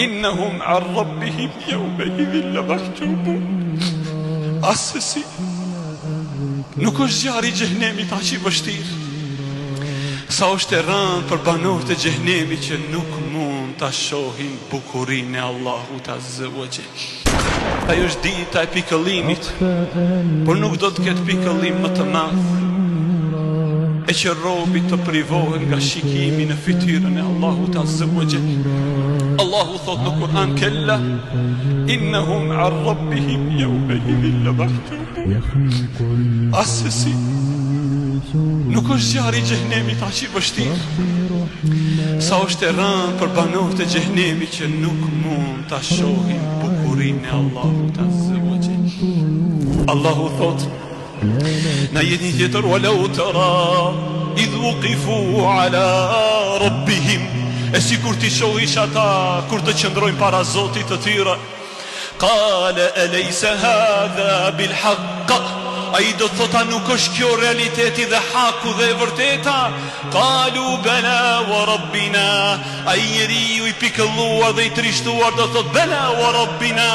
innahum an rabbihim yawma'idhin lamahjubun. Asesi nuk është zjarri i xhenemit aq i vështirë sa është e rëndë për banorët e xhenemit që nuk mund ta shohin bukurinë e Allahut Azza wa Jall. Ajo është dita e pikëllimit, por nuk do të ketë pikëllim më të madh e që robi të privohen nga shikimi në fytyrën e Allahut Azza wa Jall. Allahu thot në Kur'an: kella innahum an rabbihim yawma'idhin lamahjubun. Asesi nuk është zjarri i xhenemit aq i vështirë sa është e rëndë për banorët e xhenemit që nuk mund ta shohin bukurinë e Allahut Azza wa Jall. Allahu thot në jetën tjetër: walau tara idh wuqifu ala rabbihim. E si kur ti shohish ata kur të qëndrojnë para Zotit të tyre, qala alaysa hadha bil haqq. Ai do të thota nuk është kjo realiteti dhe haku dhe e vërteta? Qalu bala wa rabbina. Ai njeriu i pikëlluar dhe i trishtuar do thot bala wa rabbina,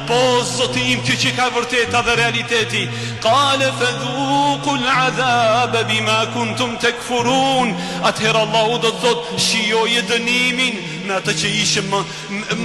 po Zoti im, kjo që ka vërteta dhe realiteti. Qala fadhuqu al-'adhab bima kuntum takfurun. Atëherë Allahu do të thot shijoje dënimin me atë që ishe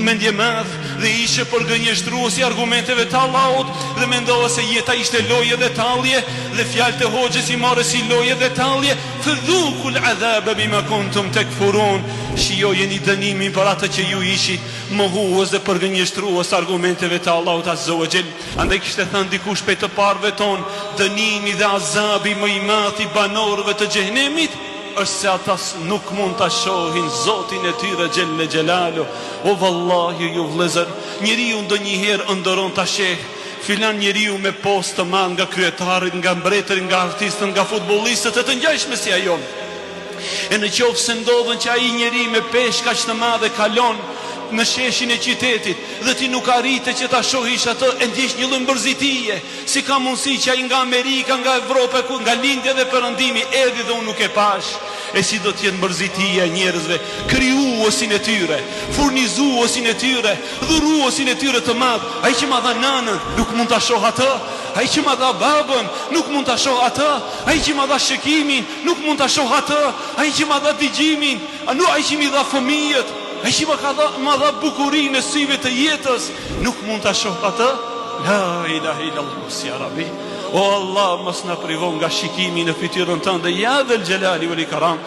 mendje madh dhe ishe përgënjeshtruesi argumenteve të Allahut dhe mendova se jeta ishte lojë dhe tallje dhe fjalët e hoxhës i marrë si lojë dhe tallje. Fadhuqu al-'adhab bima kuntum takfurun. Shijojeni dënimin për atë që ju ishi mohues dhe përgënjeshtrues argumenteve të Allahut Azza wa Jall. Andaj kishte thënë dikush prej të parëve ton, dënimi dhe azabi më i madh i banorëve të xhenemit është se ata nuk mund ta shohin Zotin e tyre Xhelle Xhelalu. O vallahi ju vëllezër, njeriu ndonjëherë ëndëron ta sheh filan njeriu me postë të madh nga kryetarit, nga mbretërit, nga artistët, nga futbollistët e të ngjashme si ajo. E në qoftë se ndodhen që ai njeri me peshë kaq të madhe kalon në sheshin e qytetit dhe ti nuk arrite që ta shohish atë, e ndjesh një lloj mbërzitie. Si ka mundësi që ai nga Amerika, nga Evropa, nga lindja dhe perëndimi erdhi dhe unë nuk e pash? E si do t'jetë mbërzitia e njerëzve, krijuesin e tyre, furnizuesin e tyre, dhuruesin e tyre të madh. Ai që ma dha nanën nuk mund ta shoh atë. Ai që ma dha babën nuk mund ta shoh atë. Ai që ma dha shikimin nuk mund ta shoh atë. Ai që ma dha dëgjimin, ai që mi dha fëmijët, ai që ma dha bukurinë e syve të jetës, nuk mund ta shoh atë. La ilaha illallah ya Rabbi. O Allah, mos na privon nga shikimi në fytyrën tënde, ya dhel jalali wal ikram.